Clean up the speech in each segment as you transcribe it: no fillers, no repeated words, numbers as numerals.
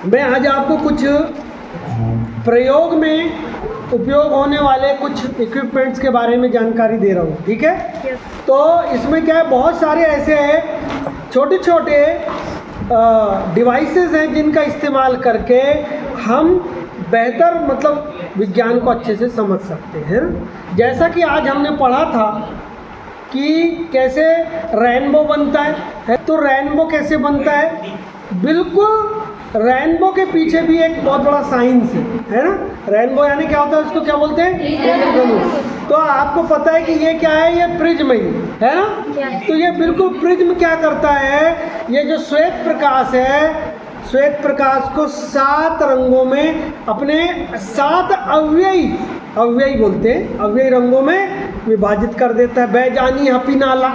मैं आज आपको कुछ प्रयोग में उपयोग होने वाले कुछ इक्विपमेंट्स के बारे में जानकारी दे रहा हूँ, ठीक है। तो इसमें क्या है, बहुत सारे ऐसे छोटे छोटे डिवाइसेस हैं जिनका इस्तेमाल करके हम बेहतर मतलब विज्ञान को अच्छे से समझ सकते हैं। जैसा कि आज हमने पढ़ा था कि कैसे रेनबो बनता है, तो रेनबो कैसे बनता है, बिल्कुल रेनबो के पीछे भी एक बहुत बड़ा साइंस है ना। रेनबो यानी क्या होता है, उसको क्या बोलते हैं, इंद्रधनुष। तो आपको पता है कि ये क्या है, ये प्रिज्म है ना। तो ये बिल्कुल प्रिज्म क्या करता है, ये जो श्वेत प्रकाश है, श्वेत प्रकाश को 7 रंगों में अपने 7 अव्ययी बोलते हैं, अव्ययी रंगों में विभाजित कर देता है। बैजानी, हपीनाला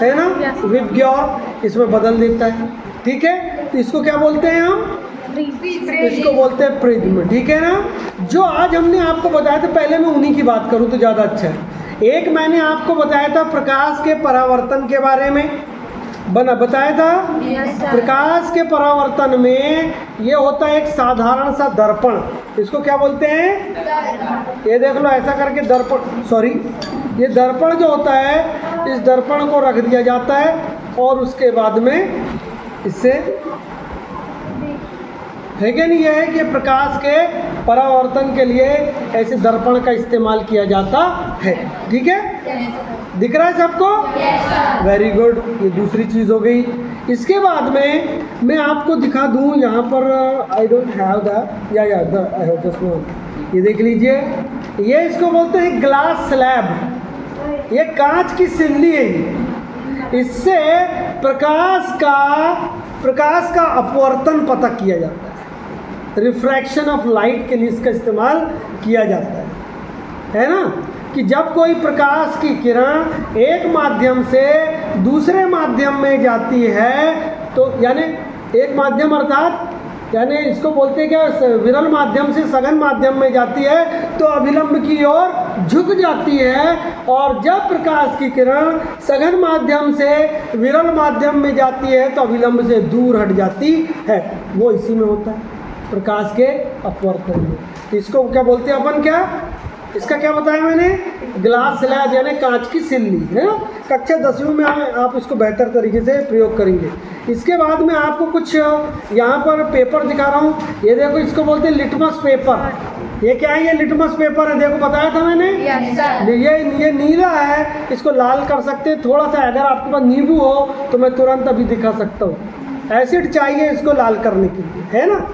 है ना, विबग्योर, इसमें बदल देता है, ठीक है। तो इसको क्या बोलते हैं हम, इसको बोलते हैं प्रिज्म, ठीक है ना। जो आज हमने आपको बताया था, पहले मैं उन्हीं की बात करूं तो ज़्यादा अच्छा है। एक मैंने आपको बताया था प्रकाश के परावर्तन के बारे में, बताया था। प्रकाश के परावर्तन में ये होता है एक साधारण सा दर्पण, इसको क्या बोलते हैं, ये देख लो ऐसा करके दर्पण, सॉरी ये दर्पण जो होता है, इस दर्पण को रख दिया जाता है और उसके बाद में इससे है कि नहीं, यह है कि प्रकाश के परावर्तन के लिए ऐसे दर्पण का इस्तेमाल किया जाता है, ठीक है। दिख रहा है सबको, वेरी गुड। ये दूसरी चीज़ हो गई। इसके बाद में मैं आपको दिखा दूं, यहाँ पर I don't have the I have this one, ये देख लीजिए, ये इसको बोलते हैं ग्लास स्लैब, ये कांच की सिल्ली है। इससे प्रकाश का अपवर्तन पता किया जाता है, रिफ्रैक्शन ऑफ लाइट के लिए इसका इस्तेमाल किया जाता है ना। कि जब कोई प्रकाश की किरण एक माध्यम से दूसरे माध्यम में जाती है, तो यानी एक माध्यम अर्थात यानी इसको बोलते हैं क्या, विरल माध्यम से सघन माध्यम में जाती है तो अभिलंब की ओर झुक जाती है, और जब प्रकाश की किरण सघन माध्यम से विरल माध्यम में जाती है तो अभिलंब से दूर हट जाती है। वो इसी में होता है, प्रकाश के अपवर्तन में। तो इसको क्या बोलते हैं अपन, क्या इसका क्या बताया मैंने, ग्लास स्लैब यानी कांच की सिल्ली है ना। कक्षा 10वीं में आप इसको बेहतर तरीके से प्रयोग करेंगे। इसके बाद में आपको कुछ यहाँ पर पेपर दिखा रहा हूँ, ये देखो, इसको बोलते हैं लिटमस पेपर। ये क्या है, ये लिटमस पेपर है, देखो बताया था मैंने। ये नीला है, इसको लाल कर सकते हैं थोड़ा सा। अगर आपके पास नींबू हो तो मैं तुरंत अभी दिखा सकता हूँ। एसिड चाहिए इसको लाल करने के लिए, है ना,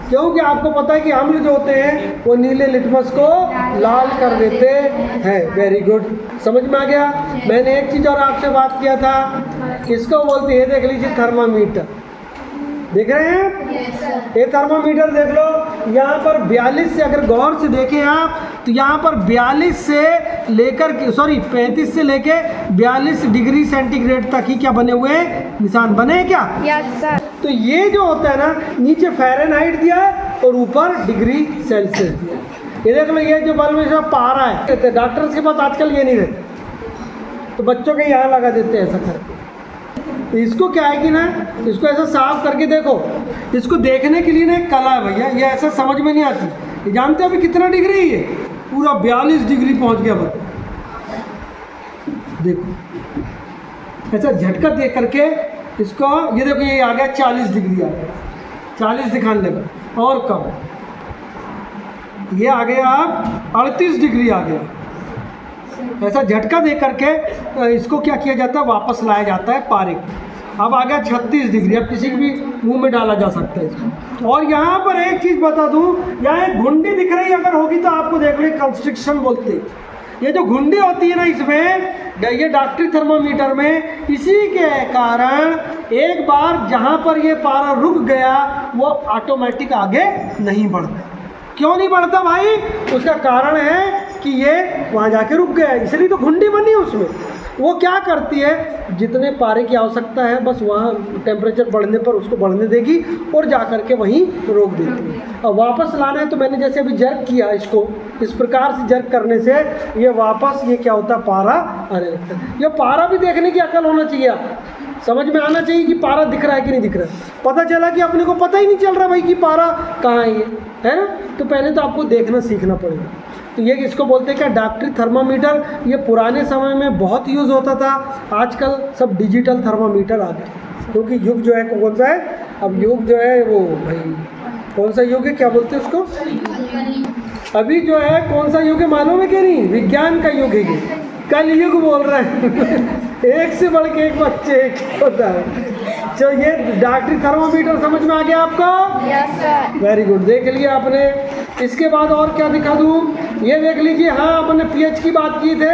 क्योंकि आपको पता है कि अम्ल जो होते हैं वो नीले लिटमस को लाल कर देते हैं। वेरी गुड, समझ में आ गया। मैंने एक चीज़ और आपसे बात किया था, इसको बोलते हैं, देख लीजिए थर्मामीटर, देख रहे हैं, ये थर्मामीटर देख लो। यहाँ पर 42 से, अगर गौर से देखें आप, तो यहाँ पर 42 से लेकर के 35 से लेके 42 डिग्री सेंटीग्रेड तक ही क्या बने हुए निशान बने हैं क्या। Yes sir. तो ये जो होता है ना, नीचे फ़ारेनहाइट दिया है और ऊपर डिग्री सेल्सियस दिया है। ये देख लो, ये जो बल्ब में पारा है, डॉक्टर्स के पास आजकल ये नहीं रहते, तो बच्चों के यहाँ लगा देते हैं ऐसा करके। तो इसको क्या है कि ना, इसको ऐसा साफ करके देखो, इसको देखने के लिए ना एक कला है भैया, ये ऐसा समझ में नहीं आती। ये जानते हो अभी कितना डिग्री है, ये पूरा 42 डिग्री पहुंच गया बस। देखो ऐसा झटका दे करके इसको, ये देखो ये आ गया 40 डिग्री आ गया, 40 दिखाने लगा, और कम ये आ गया, आप 38 डिग्री आ गया। ऐसा झटका दे करके इसको क्या किया जाता है, वापस लाया जाता है पारे। अब आ गया 36 डिग्री, अब किसी के भी मुंह में डाला जा सकता है इसको। और यहाँ पर एक चीज़ बता दूँ, यहाँ एक घुंडी दिख रही अगर होगी तो आपको देख लो, कंस्ट्रिक्शन बोलते हैं। ये जो घुंडी होती है ना इसमें, ये डॉक्टरी थर्मामीटर में, इसी के कारण एक बार जहाँ पर ये पारा रुक गया वो ऑटोमेटिक आगे नहीं बढ़ता। क्यों नहीं बढ़ता भाई, उसका कारण है कि ये वहाँ जाके रुक गया, इसलिए तो घुंडी बनी है उसमें। वो क्या करती है, जितने पारे की आवश्यकता है बस वहाँ टेम्परेचर बढ़ने पर उसको बढ़ने देगी और जा कर के वहीं रोक देती है। अब वापस लाना है तो मैंने जैसे अभी जर्क किया, इसको इस प्रकार से जर्क करने से ये वापस ये क्या होता है, पारा आने लगता है। ये पारा भी देखने की अकल होना चाहिए आप। समझ में आना चाहिए कि पारा दिख रहा है कि नहीं दिख रहा है। पता चला कि अपने को पता ही नहीं चल रहा भाई कि पारा कहाँ है ये, है ना। तो पहले तो आपको देखना सीखना पड़ेगा। तो ये इसको बोलते हैं क्या, डाक्टरी थर्मामीटर। ये पुराने समय में बहुत यूज़ होता था, आजकल सब डिजिटल थर्मामीटर आ गए, क्योंकि युग जो है कौन सा है, अब युग जो है वो भाई कौन सा युग है, क्या बोलते हैं उसको, अभी जो है कौन सा युग है मालूम है कि नहीं, विज्ञान का युग है ये, कल युग बोल रहे हैं एक से बढ़ के एक बच्चे एक होता है। तो ये डाक्टरी थर्मामीटर समझ में आ गया आपको? Yes sir. वेरी गुड, देख लिया आपने। इसके बाद और क्या दिखा दूँ, ये देख लीजिए। हाँ, अपने पीएच की बात की थे,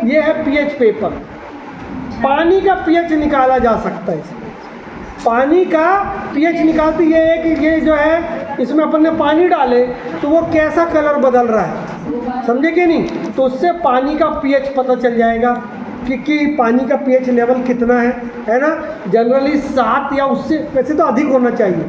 ये है पीएच पेपर। पानी का पीएच निकाला जा सकता है इसमें, पानी का पीएच निकालती ये है कि ये जो है इसमें अपन ने पानी डाले तो वो कैसा कलर बदल रहा है, समझे कि नहीं। तो उससे पानी का पीएच पता चल जाएगा कि पानी का पीएच लेवल कितना है ना। जनरली 7 या उससे वैसे तो अधिक होना चाहिए,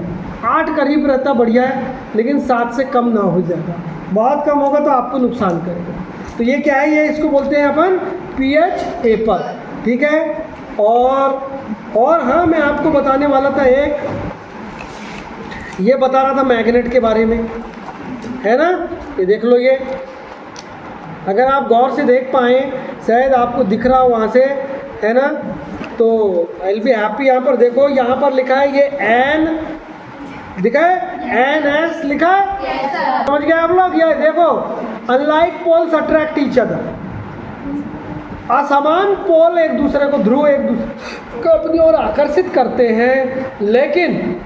8 करीब रहता बढ़िया है, लेकिन 7 से कम ना हो जाएगा, बहुत कम होगा तो आपको नुकसान करेगा। तो ये क्या है, ये इसको बोलते हैं अपन पीएच पेपर, ठीक है। और हाँ, मैं आपको बताने वाला था ये बता रहा था मैग्नेट के बारे में, है ना। ये देख लो, ये अगर आप गौर से देख पाएँ, शायद आपको दिख रहा हो वहाँ से, है ना। तो आई विल बी हैप्पी, यहाँ पर देखो, यहाँ पर लिखा है ये एन, दिखा है NS लिखा है, समझ गए आप लोग। ये देखो, unlike poles attract each other, असमान पोल एक दूसरे को, ध्रुव एक दूसरे को अपनी ओर आकर्षित करते हैं, लेकिन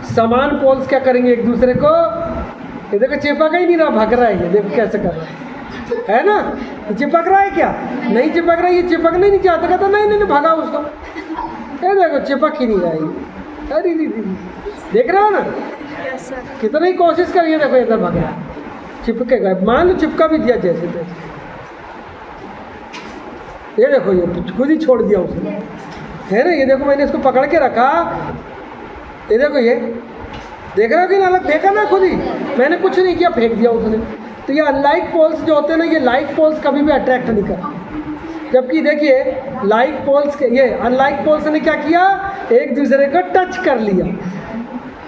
समान पोल्स क्या करेंगे एक दूसरे को, ये देखो चिपक ही नहीं रहा, भाग रहा है, ये देखो कैसे कर रहा है ना। ये चिपक रहा है क्या, नहीं चिपक रहा है, ये चिपकने नहीं चाहता, कहता नहीं भागा उसको, ये देखो चिपक ही नहीं रहा है। अरे देख रहे हो ना, कितना ही कोशिश करिए, देखो इधर भाग रहा है, चिपकेगा, मान लो चिपका भी दिया जैसे तैसे, ये देखो ये खुद ही छोड़ दिया उसने, है ना। ये देखो मैंने इसको पकड़ के रखा, ये देखो, ये देख रहे हो कि ना, अलग फेंका ना खुद ही, मैंने कुछ नहीं किया, फेंक दिया उसने। तो ये अनलाइक पोल्स जो होते हैं ना, ये लाइक पोल्स कभी भी अट्रैक्ट नहीं करते, जबकि देखिए लाइक पोल्स के, ये अनलाइक पोल्स ने क्या किया, एक दूसरे को टच कर लिया,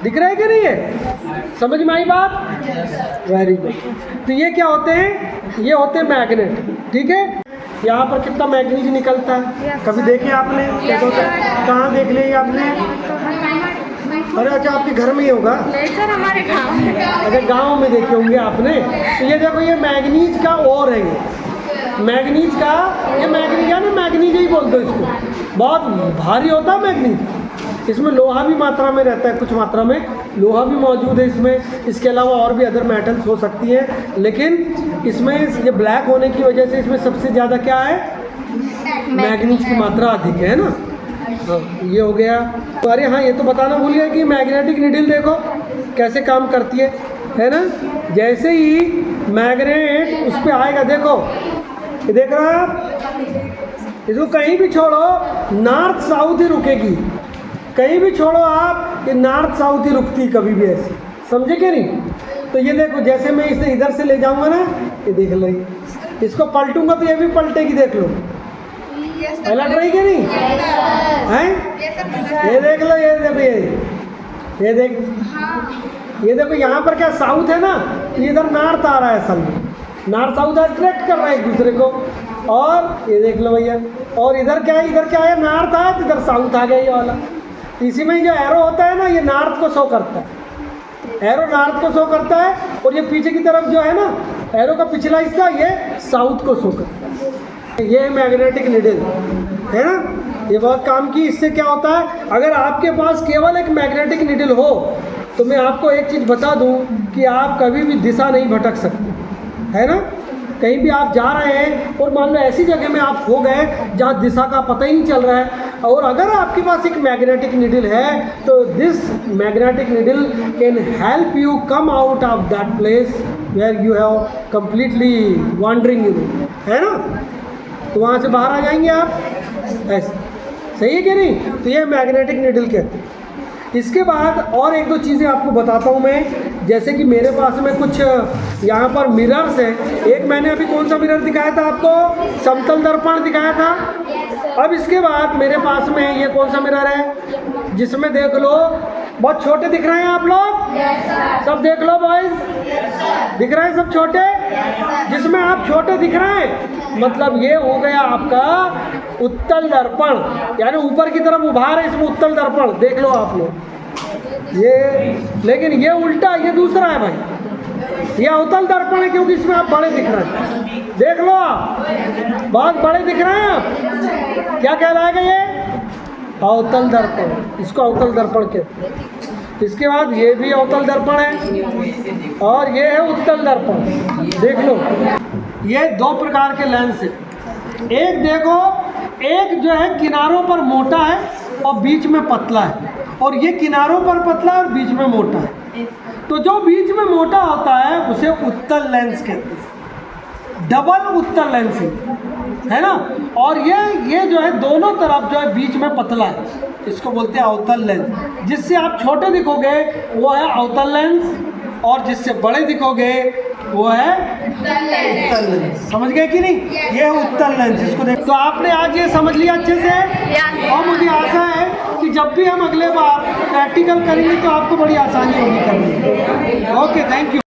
दिख रहा है कि नहीं, है समझ में आई बात, वेरी गुड। तो ये क्या होते हैं, ये होते हैं मैग्नेट, ठीक है। यहाँ पर कितना मैग्नीज निकलता है, कभी देखे आपने, कैसे होता है, कहाँ देख लिया आपने, अरे अच्छा आपके घर में ही होगा, सर हमारे गाँव में, अगर गांव में देखे होंगे आपने। तो ये देखो, ये मैग्नीज का और है, ये मैग्नीज का, ये मैग्नीज है ना, मैग्नीज ही बोलते हो इसको, बहुत भारी होता है मैग्नीज। इसमें लोहा भी मात्रा में रहता है, कुछ मात्रा में लोहा भी मौजूद है इसमें, इसके अलावा और भी अदर मेटल्स हो सकती हैं, लेकिन इसमें ये ब्लैक होने की वजह से इसमें सबसे ज़्यादा क्या है, मैग्नीज की मात्रा अधिक है ना। हाँ, ये हो गया। तो अरे हाँ, ये तो बताना भूल गया कि मैग्नेटिक नीडल देखो कैसे काम करती है ना। जैसे ही मैग्नेट उस पर आएगा, देखो ये देख रहे हो आप, इसको कहीं भी छोड़ो नॉर्थ साउथ ही रुकेगी, कहीं भी छोड़ो आप, ये नॉर्थ साउथ ही रुकती कभी भी ऐसे, समझे क्या नहीं। तो ये देखो, जैसे मैं इसे इधर से ले जाऊंगा ना, ये देख लो, इसको पलटूंगा तो ये भी पलटेगी, देख लो, पलट रही कि नहीं है, ये देख लो, ये देखो, ये देख, ये देखो, यहाँ पर क्या साउथ है ना, इधर नॉर्थ आ रहा है, असल में नॉर्थ साउथ अट्रैक्ट कर रहा है एक दूसरे को। और ये देख लो भैया, और इधर क्या है, इधर क्या है, नॉर्थ आया तो इधर साउथ आ गया ये वाला। इसी में जो एरो होता है ना, ये नॉर्थ को शो करता है, एरो नॉर्थ को शो करता है, और ये पीछे की तरफ जो है ना, एरो का पिछला हिस्सा ये साउथ को शो करता है। ये है मैग्नेटिक नीडल, है ना, ये बहुत काम की। इससे क्या होता है, अगर आपके पास केवल एक मैग्नेटिक नीडल हो तो मैं आपको एक चीज़ बता दूं कि आप कभी भी दिशा नहीं भटक सकते, है ना। कहीं भी आप जा रहे हैं और मान लो ऐसी जगह में आप हो गए जहाँ दिशा का पता ही नहीं चल रहा है, और अगर आपके पास एक मैग्नेटिक नीडल है तो this magnetic needle can help you come out of that place where you have completely wandering, है ना। तो वहाँ से बाहर आ जाएंगे आप, ऐसे, सही है कि नहीं। तो ये मैग्नेटिक नीडल कहते हैं। इसके बाद और एक दो चीज़ें आपको बताता हूँ मैं, जैसे कि मेरे पास में कुछ यहाँ पर मिरर्स हैं। एक मैंने अभी कौन सा मिरर दिखाया था आपको, समतल दर्पण दिखाया था, अब इसके बाद मेरे पास में ये कौन सा मिरर है जिसमें देख लो बहुत छोटे दिख रहे हैं आप लोग सब देख लो बॉयज दिख रहे हैं सब छोटे जिसमें आप छोटे दिख रहे हैं मतलब ये हो गया आपका उत्तल दर्पण यानी ऊपर की तरफ उभार है इसमें उत्तल दर्पण देख लो आप लोग ये लेकिन ये उल्टा ये दूसरा है भाई ये अवतल दर्पण है क्योंकि इसमें आप बड़े दिख रहे हैं देख लो आप बहुत बड़े दिख रहे हैं आप क्या कहलाएगा ये अवतल दर्पण इसको अवतल दर्पण कहते हैं इसके बाद ये भी अवतल दर्पण है और ये है उत्तल दर्पण देख लो ये दो प्रकार के लेंस है एक देखो एक जो है किनारों पर मोटा है और बीच में पतला है और ये किनारों पर पतला है और बीच में मोटा है तो जो बीच में मोटा होता है उसे उत्तल लेंस कहते हैं डबल उत्तल लेंस है ना और ये जो है दोनों तरफ जो है बीच में पतला है इसको बोलते हैं अवतल लेंस जिससे आप छोटे दिखोगे वो है अवतल लेंस और जिससे बड़े दिखोगे वो है उत्तल लेंस समझ गए कि नहीं ये है उत्तल लेंस इसको देख तो आपने आज ये समझ लिया अच्छे से और मुझे आशा है कि जब भी हम अगले बार प्रैक्टिकल करेंगे तो आपको बड़ी आसानी होगी करने ओके थैंक यू